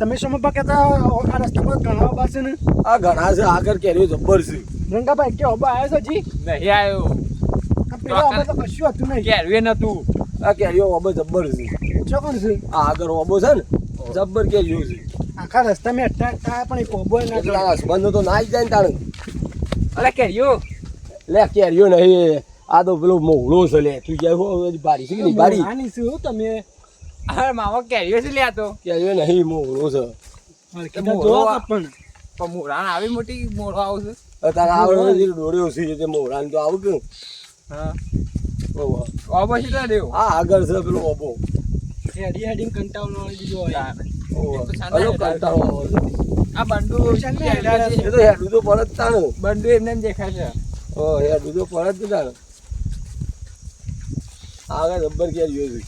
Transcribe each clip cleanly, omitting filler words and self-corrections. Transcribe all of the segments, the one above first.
તમે સમજ કહેતા આ રસ્તા પર ઘણા ઉભા છે ને? આ ઘણા છે આગળ કેરીઓ જબ્બર છે. રંગાભાઈ કે ઉભા આવ્યો છે જી? નહીં આવ્યો. આ પેલા ઉભા તો કશું હતું નહીં. કેરવે નતું. આ કેરીઓ ઓબો જબ્બર છે. શું કોણ છે? આ આગળ ઓબો છે ને જબ્બર કેરીઓ છે. આખા રસ્તામાં અટકાય થાય પણ એક ઉભો ના એટલે આ હસબન્ડ તો ના જ જાય ને તાણે. અરે કેરીઓ. લે કેરીઓ નહીં આ તો પેલો મોહળો છે લે તું જાય બારી છે કે નહીં બારી નાની શું તમે? અરે મામા કેરીઓ છે લ્યા તો. કેરીઓ નહીં મોહળો છે. જોવા પણ પણ મોરાણ આવી મોટી મોરો આવશે. તારા આવડે દોડ્યો છે તે મોહરાને તો આવું કે હા. ઓહો. ઓબો છે તો દેવ. આ આગળ છે પેલો ઓબો. હેડી હેડી કંટાળો વાળી દીધો હોય. ઓહો. એ તો સાંજે હલો કંટાળો આવે છે. આ બંડુ એ તો હેડું તો પડે જ તાણે. બંડુ એમને એમ દેખાય છે. હેડું તો પડે જ તાણે. આગળ જબ્બર કેરીઓ છે.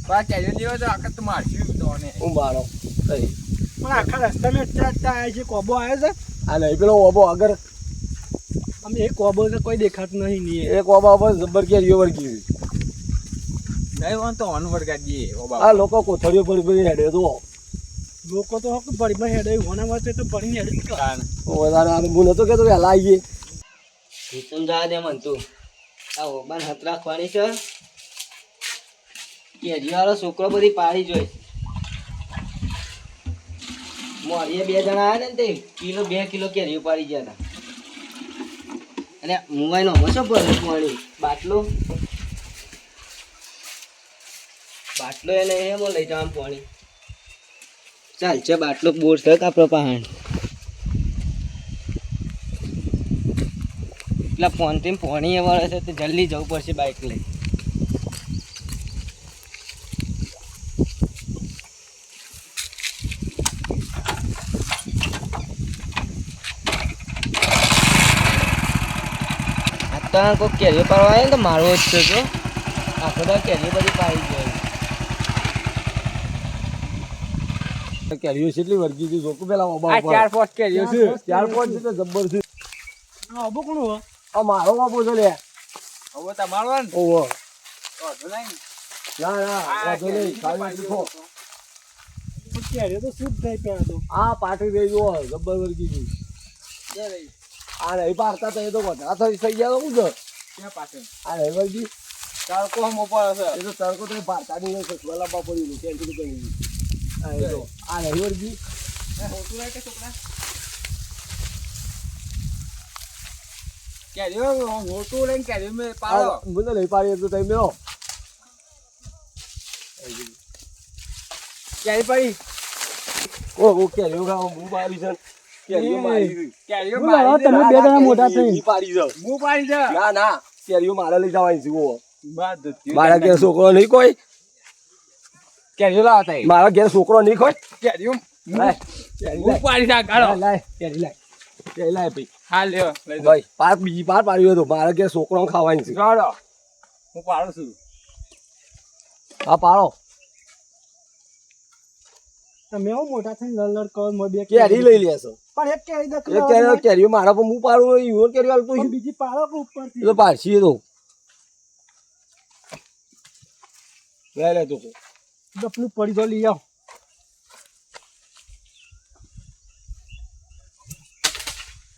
બા કેરીઓ લેવો તો આખા તો મારશું તો ને. હું મારો નહીં. પણ આખા રસ્તામાં અટકાય આવે છે કોબો આવ્યો છે. આ નહીં પેલો ઓબો આગળ અમે એક કોબો છે કોઈ દેખાતું નહીં નહીં. એક ઓબા ઉપર જબ્બર કેરીઓ વળગી છે. નહીં વાંધો તો અનવર ગાડીએ ઓબા. આ લોકો કોથળીઓ પડી હેડે તો લોકો તો હક પડીમાં હેડે હોના માટે તો પડીને હેડે જ કરે. વધારે આ હું નતો કેતો વહેલા આવીએ. તું જા દે મન તું આ ઓબાન હાથ રાખવાની છે કેજી વાળો છોકરો બધી પાડી જોઈ મોડીએ 2 જણા આવ્યા ને તે કિલો 2 કિલો કેરીઓ પાડી ગયા હતા અને મુંબઈનો હમસો ભરે પાણી બાટલો બાટલો એને એમ લઈ જવાનું પાણી ચાલ છે બાટલો બોર છે આપણો પહાણ એટલા ફોનથી પાણી એ વળે છે તો જલ્દી જવું પડશે બાઇક લઈ આ તો કોઈ કેરીઓ પાડવા આવે ને તો મારવો જ છે જો આખો તો કેરીઓ બધી પાડી જાય કેરીઓ કેટલી વળગી હતી જોકું પેલા ઓબા આ ઉપર 4-5 કેરીઓ છે. 4-5 છે તો જબ્બર છે. આ ઉભો કોણ હોય? આ મારો બાપુ છે લે. હવે તમારો ને ઓહો. વાંધો નહીં. ના ના વાંધો નહીં ખાલી શીખો. કેરીઓ તો શુદ્ધ થઈ પહેલા તો. આ પાટી રહી જો જબ્બર વળગી ગઈ. આ નહીં પાડતા તો એ તો વધારે થઈ ગયા તો શું છે ક્યાં પાછળ આ નહીં વળગી તડકો હમ ઉપર હશે. એ તો તડકો તો પાડતા નહીં સસવા લાંબા પડ્યું કેન્ટીન કરી આ એ તો આ નહીં વળગી મોટું લાગે કે છોકરા કેરીઓ મોટું લઈને કેરીઓ મેં પાડો. મને નહીં પાડી તો તમે મેળો કેરી પડી ઓ કેરીઓ ખાવા હું પાડી છે કેરીઓ મારી કેરીઓ બોલો, હવે તમે બે જણા મોટા થઈ. પાડી છે હું પાડી છે. ના ના કેરીઓ મારે લઈ જવાની છે ઓ બાદ મારા ઘેર છોકરો નહીં કોઈ કેરીઓ લાવતા એ. મારા ઘેર છોકરો નહીં કોઈ કેરીઓ લાય કેરી હું લાય પાડી નાખ કાઢો. લાય કેરી લાય કેરી લાય ભાઈ હા લ્યો લઈ જાઓ. ભાઈ પાર બીજી પાર પાડ્યું હતું મારા ઘેર છોકરો ખાવાની છે કાઢો. હું પાડું છું. હા પાડો તમે આવું મોટા થઈને લડ કરો મોઢે કેરી લઈ લેશો પણ એક કેરી એક દખલ કેરીઓ મારા પર હું પાડું યુવન કેરી વાળું તો બીજી પાડો કે ઉપરથી એ તો પાડશી એ તો લઈ લે તું ડપલું પડી તો લઈ આવ.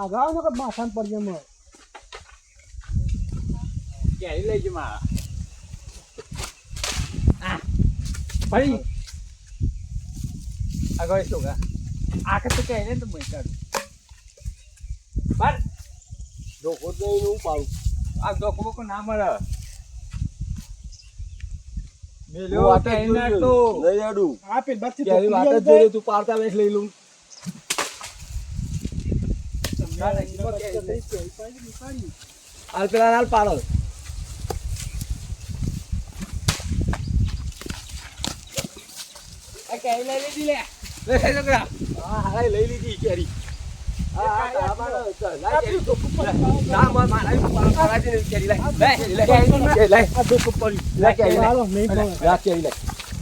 આગળ આવો ને કે માથામાં પડી જાય મારે. કેરી લઈ જ મારા. ભાઈ આગળ શું કા આખે તો કહે ને તો મેં કાઢું. બાર ધોકો જ નહીં હું પાડું આ ધોકો બોકો ના મળે. હું મેલ્યો વાત જ કેરી જોઈ નાખતો. લઈ આડું આ પેટ બાજથી કેરી વાત જ જોઈ તું પાડતા વેચ લઈ લઉં હાલ પેલા હાલ પાડો આ કેરી લઈ લીધી લે. લે છોકરા. હા હાલ લઈ લીધી કેરી હા હા તારા પાડો ચાલ લાય કેરી ના મારા કેરી લાય કેરી લાય આ ધોકો પડ્યું. લે કેરી લાય હાલો, નહીં મળે. લા કેરી લાય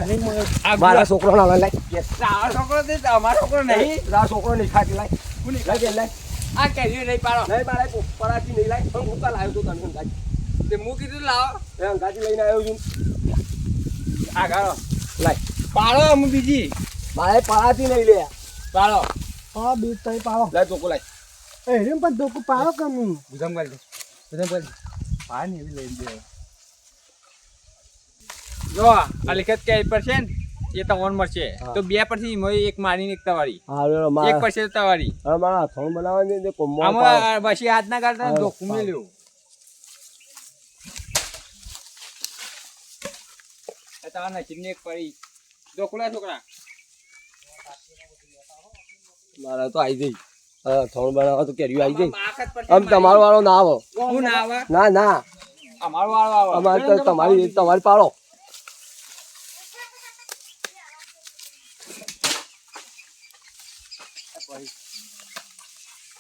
નહીં મળે. આ મારા છોકરો ના લાય yes તારો છોકરો તે તમારો છોકરો નહીં. તારા છોકરો નહીં ખાતી લાય હું નહીં લાય કેરી લાય આ કેરી નહીં પાડો. નહીં મારા પરાઠી નહીં લાય પણ હું કાલ આવ્યો તો તને ગાડી તે હું કીધું લાવો. ગાડી લઈને આવ્યો છું આ ગાળો લાય પાડો હું બીજી. મારે પડાતી નહીં લે પાડો હા બે તઈ પાડો લે ચોકો લાય એ રેમ પણ ધોકો પાડો કમ બુધમ કરી દે બુધમ કરી પા ને એવી લઈ દે જો આ લિખત કે 1% એ તો ઓન મળશે તો 2% મોય એક મારીને એક તવારી હાલો 1% તવારી હવે મારા થોડ બનાવવાની છે કોમો આમાં પછી હાથ ના કાઢતા ધોકું મેલ્યું એ તો ના ચિમને એક પડી ધોકુલા છોકરા મારા તો આવી જઈ થોડ બનાવવા તો કેરી આવી જઈ આખત પર આમ તમારો વાળો ના આવો હું ના આવે ના ના અમારો વાળો આવે અમારે તો તમારી પાડો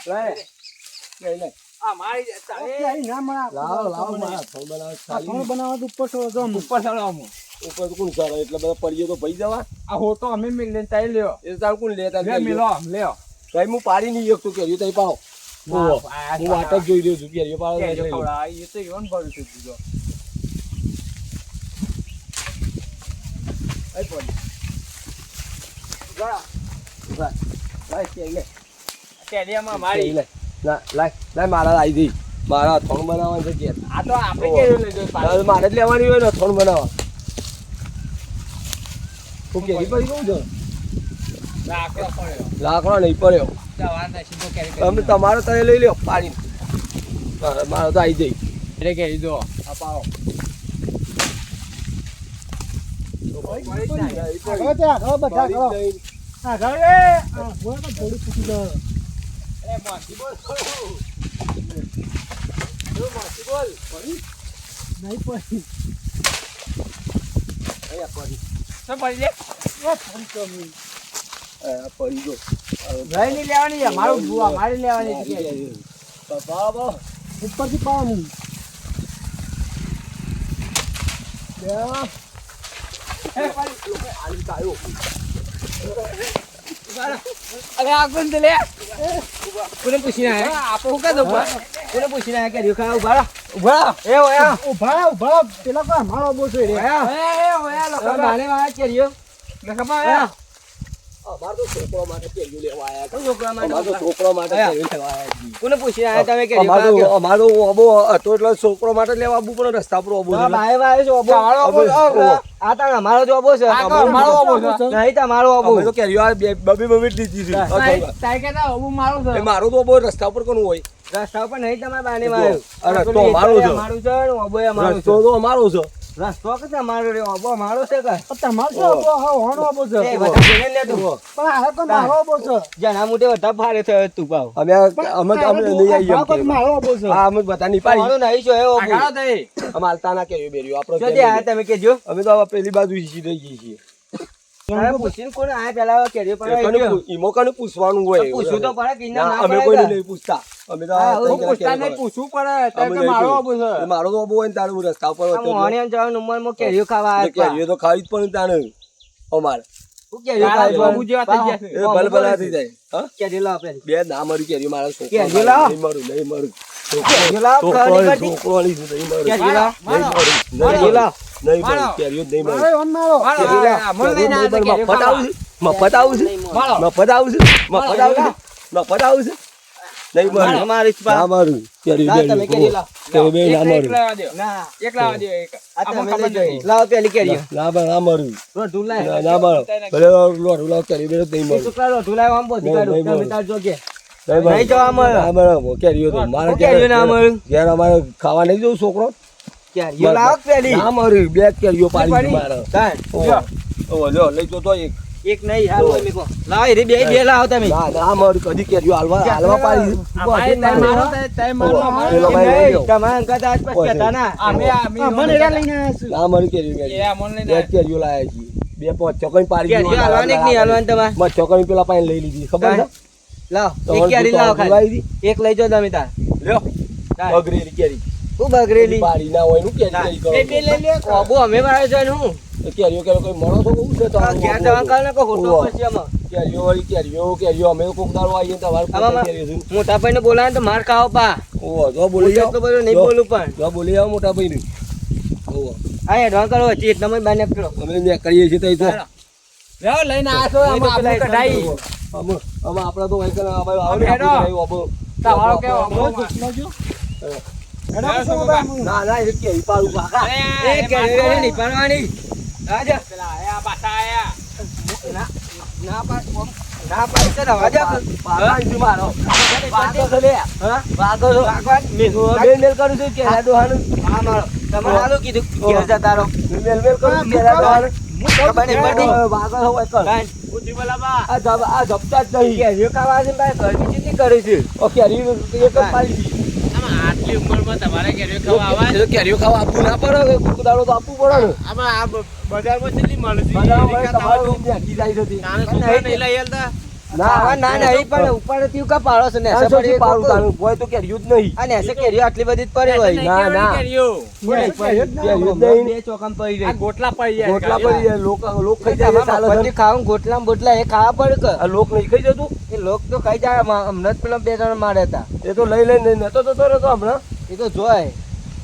લે આ મારી એ ના મળે લાવો મારા થોડ બનાવવા થોડું ચાલી બનાવવા તો ઉપર છો જો ઉપર ચડો અમુ ઉપર તો કોણ સારા એટલે બધા પડીએ તો ભઈ જવા આ હોટો અમે મિલ લે તાઈ લ્યો એ તાર કોણ લેતા લે મિલો લ્યો કઈ હું પાડી નહીં એક તો કેરી તઈ પાડો હું વાટ જ જોઈ રહ્યો છું કેરીઓ પાડો કે જો એટલે ખવડા એ તો યોન ભરું છું જો આઈ પડી જા લાય કેરી લે કેરિયામાં મારી લે ના લાય મારા આવી જઈ મારા થોડ બનાવવાનું છે કે આ તો આપણે કેરી લઈ જો મારે જ લેવાની હોય ને થોડ બનાવવા હું કેરી પડી કહું છું રાખો પડ્યો લાકડો નહીં પડ્યો જવા ના સીધો કેરી તમે તમારો તમે લઈ લો પાડી મારો તો આવી જઈ એટલે કેરી દો આ પાવો આગળ તે આગળ બધા કરો આગળ એ બોલ તો થોડી ફૂટી દો એ માસી બોલ માસી બોલ પડી નહીં પડી અહીંયા પડી શું પડી લે એ થોડી કમી પડી ગયો લઈ ની લેવાની છે મારું બુઆ મારી લેવાની છે કેરી બાબા ઉપરથી પાવાનું એ પડી આલી કાયો અરે આ કોણ લે કોને પૂછીને આયા આપો હું કા દો કોને પૂછીને આયા કે દેખા ઉભા એ ઓયા ઉભા પેલા કો મારો બોસો રે ઓયા લોકો મારે વાળા કેરીઓ દેખા આયા અમાર તો છોકરો માટે કેરી લેવા આયા કોણ છોકરા માટે અમાર તો છોકરો માટે કેરી લેવા આયા કોને પૂછીને આયા તમે કેરીઓ અમારો અબો હતો એટલે છોકરો માટે લેવા આબુ પણ રસ્તા પર અબો છે બાય બાય જો અબો આ તા અમારો જો અબો છે અમારો અબો છે નહીં તમારો અબો અમે તો કેરીઓ આ બબી દીધી છે તાઈ કે તા અબો મારો છે એ મારો તો અબો રસ્તા પર કોનું હોય રસ્તા ઉપર નહીં તમારે બાને માર્યો અરે તો અમારો છે મારું છે ને અબો એ મારું રસ્તો તો અમારો છે રસ્તો કે તમારો રે અબો મારો છે કે તમારો છો હોનો બોસો એ બધા જોઈને લે તું પણ આ કો મારો બોસો જણા મોટે બધા ભારે થયો તું પાવ અમે નહીં આવીએ મારો બોસો હા અમે બધા નહીં પાડી મારું નહીં જો એ અબો અમે હાલતા કેરીઓ બેરીઓ આપણો જો દે આ તમે કેજો અમે તો હવે પેલી બાજુ સીધી ગઈ છીએ અરે પૂછીને કોણ આ પેલા કેરીઓ પર ઈમો કને પૂછવાનું હોય પૂછું તો પડે કે ના અમે પડે કોઈ નહીં પૂછતા અમે તો હું પૂછતા નહીં પૂછવું પડે તારે કે મારો અબો છે મારો તો અબો હોય ને તારું રસ્તા ઉપર આ મોહણિયા જવાનું ઉંમરમાં કેરીઓ ખાવા આવ્યા કેરીઓ તો ખાવી જ પણ તાને અમારે હું કેરીઓ ખાવા અબુ જેવા થઈ ગયા છે એ ભલભલા થઈ જાય હા કેરીઓ લાવ પેલી બે ના મરી કેરીઓ મારા કેરીઓ લાવો. નહીં મરું કેરીઓ લાવ ખાવાની કાઢી. છોકરોની નહીં મરું કેરીઓ લાવ. કેરીઓ લાવ નહીં મરું મારો. કેરીઓ નહીં મરું મારો ઓન મારો મફત આવું છે મફત આવું છે મફત આવું છે મફત આવું છે મફત આવું છે નહીં મરું અમારી જ ના મરું કેરીઓ લાવ તમે કેરીઓ લાવ. કેરીઓ બે ના મરું ના એક લાવવા દે આ તમે લઈ જઈ. લાવ પેલી કેરીઓ ના મરું રોટું લાય. ના મરું ભલે લોટ લાવ કેરીઓ બે નહીં મરું છોકરા રોટું લાય આમ બોધી કાઢું. નહીં, નહીં, તમે તાર જો કે. નહીં મરું. નહીં જવા મળે. ના મરું કેરીઓ તો મારે હું કેરીઓ ના મળે. ઘેર અમારે ખાવા નહીં જવું છોકરો કેરીઓ લાવ પેલી. ના મરું બે કેરીઓ પાડી પડી. મારે તાર. ઓ લ્યો લઈ તો એક એક નહીં હાલ હોય મેકો. લાવ એ બે લાવ તમે. ના મરું કદી કેરીઓ હાલવા પાડી અમારે તાર મારો તાર મારો પેલો એમ ભાઈ લઈ નહીં. જાઓ. તમારા અંકલ આજ પછી કહેતા ના. મને એરા લઈને આવ્યા છું ના મરું કેરીઓ બે કેરીઓ લાયા છીએ બે પાંચ ચોકડી પાડી કેરીઓ હાલવાની કે નહીં હાલવાની તમારે? મત ચોકડી પેલા પાસે લઈ લીધી ખબર છે લાવ તો એક કેરી લાવ ખાલી. લાવી દી એક લઈ જાઓ તમે તાર. લ્યો તાર. બગરેલી કેરી હું બગરેલી. પાડી ના હોય નું કેરી કરી કરો. અબુ અમે વાળા છે ને હું. કેરીઓ કોઈ મળો તો બહુ છે તો આ ઘેર જવા કાલ ને કોઈ હોટો ઓહો. પછી આમાં. કેરીઓ વાળી કેરીઓ અમે કોક દાડો આવીએ તો તમારે આમાં કેરીઓ છે મોટા ભાઈને બોલાવે ને તો માર ખાઓ પા. ઓહો જો બોલી જાઓ તો બધું નહીં બોલું પણ. જો બોલી જાઓ મોટા ભાઈ ઓહો આ એડવાન્સ કરો વચ્ચે એટલામાં જ બાને કરો. અમે ને કરીએ છીએ તો જાઓ લઈને આ છો અમે આપણે કઢાઈ અમે આપણે તો વહીકલ અમે હેડો. તમારો કેવો બહુ જોશમાં જો. હેડો પછી હવે આમ. ના એ કેરી પાડું કાકા એ કેરીઓ નહીં પાડવાની આજા આયા પાછા આયા ના પાડ છે ને આજા પાડા ઇન્જુ મારો પાડો છે લે હા પાડો છો મેલ કરું છું કેરા દોહાનું આ મારો તમારે હાલું કીધું ઘેર જતા રહો મેલ કરું કેરા દોહાનું ખબર નહીં પડતી વાગો હોય કર બુદ્ધિ બોલાબા આ જપતા જ નહીં કેરીઓ ખાવા છે ભાઈ ગરમી કેટલી કરે છે ઓ કેરી એક જ પાડી દીધી આમાં આટલી ઉંમરમાં તમારે કેરીઓ ખાવા આવા કેરીઓ ખાવા આપવું ના પડે કુદાડો તો આપવું પડે ને આમાં આ બજારમાં કેટલી મળે છે બધામાં ભાઈ તમારું બેઠી જાય છે નાને છોકરા નહીં લઈ આલતા ના ના નહીં પણ ઉપર થી કા પાડો છે ને આ સોચી પાડું તારું કોઈ તો કેરીયું જ નહીં અને એસે કેરીઓ આટલી બધી જ પડી હોય ના ના કેરીઓ જ કેરીયું જ નહીં બે ચોકમ પડી રહી ગોટલા પડી જાય. ગોટલા પડી જાય લોક ખાઈ જાય ચાલે બધી ખાવું ગોટલા બોટલા એ ખાવા પડે કે આ લોક નહીં ખાઈ જતું એ લોક તો ખાઈ જાય હમણાં જ પેલા બે જણ મારે હતા એ તો લઈ લઈને નતો જતો રહેતો હમણાં એ તો જોય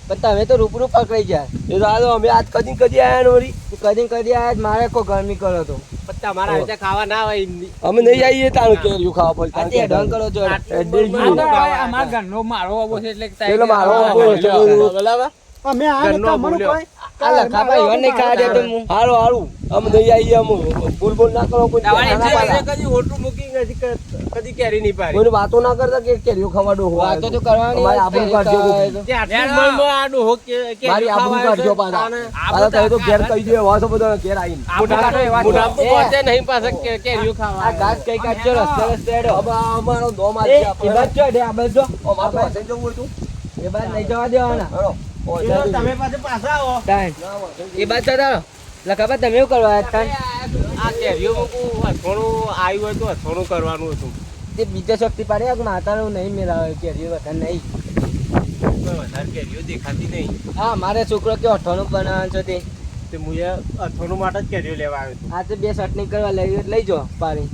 પણ તમે તો રૂબરૂ પકડાઈ જાય એ તો આ તો અમે આજ કદી આયા ને વળી કદી આજ મારે કોઈ ગરમી કરો તો તમારા હાથે ખાવા ના હોય. અમે નહીં આવીએ તારું કેરીયું ખાવા પડે આજે ઢંગ કરો છો આ તો અમારા ઘરનો મારો આવો છે એટલે પેલો મારો આવો છે. બરાબર. અમે આ ને તમારું કોઈ આ લખા ભાઈ ઈવન નહીં ખાવા દેતો હું હારું હારું અમે નહીં આવીએ અમે બોલ ના કરો કોઈ કદી ઓટલું મૂકી કદી કેરી નહીં પાડી. કોઈને વાતો ના કરતા કે કેરીયું ખાવા વાતો તો કરવાની અમારે આબરૂ કાઢજો બધું. તે આટલી ઉંમરમાં આ ડોહો મારી આબરૂ કાઢજો પાછા આ તો ઘેર કહી દે વાતો બધો ઘેર આવીને નહીં પાછા કેરીઓ ખાવા આ ગાસ કઈ કાઢજો રસ્તે રસ્તે હેડો હવે અમારો દો માર એ એ બાજુ જો આ બાજુ જો ઓ માર પાસે જવું હોય તું એ બાજુ નહીં જવા દેવાના હેડો ઓ તમે પાછા આવો. તાન એ બાજુ જતા રહો લખાબા તમે એવું કરવા આવ્યા તાન આ કેરીઓ મૂકું થોડું આવ્યું હોય તો થોડું કરવાનું હતું. તે બીજો શક્તિ પાડે કે માતાનું નહીં મેળાવે કેરીઓ વધારે નહીં વધારે કેરીઓ દેખાતી નહીં. હા મારે છોકરો કે અઠાણું બનાવવાનું છે તે મુએ અથોનું માટે જ કેરીઓ લેવા આવ્યો હતો. આ તો બે ચટણી કરવા લઈ જો પાણી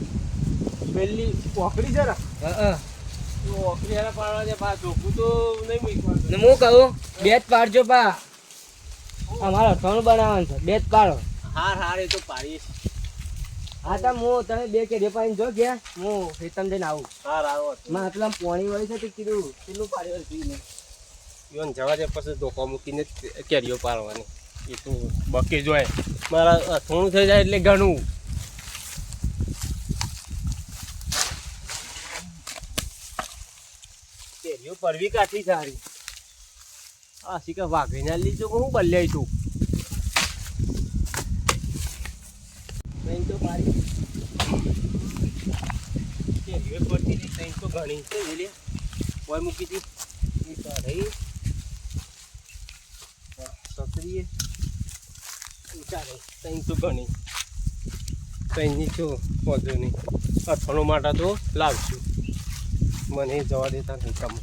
પેલી પોકડી છે ને હા તો ઓકરી હારે પાડવા છે પા ચોખ્ખું તો નહીં મૂકવાનું. ને હું કહું બે જ પાડજો પા અમારે અઠાણું બનાવવાનું છે બે જ પાડો હાર એ તો પાડીશ. હા તો હું તમે બે કેરીઓ પાડીને જો ગયા હું ખેતમ જઈને આવું હાર આવો માં આટલા પોણી વળી છે તે કીધું કેટલું પાડ્યું પીને ઈવન જવા દે પછી ધોકો મૂકીને જ કેરીઓ પાડવાની. એ તો બકી જોય મારા અથોણું થઈ જાય એટલે ઘણું. કેરીઓ પડવી કાઠી સારી. આ શીખા વાઘીના લીધું હું બદલાઈ તું. તો મારી કેરીઓ પડતી નહીં તઈ તો ઘણી છે એટલે કોઈ મૂકી હતી એ કાઢી સતરીએ ચાલે તઈ તો ઘણી તઈની છો વાંધો નહીં અથાણું માટે તો લાવશું મને જવા દેતા નહીં તમે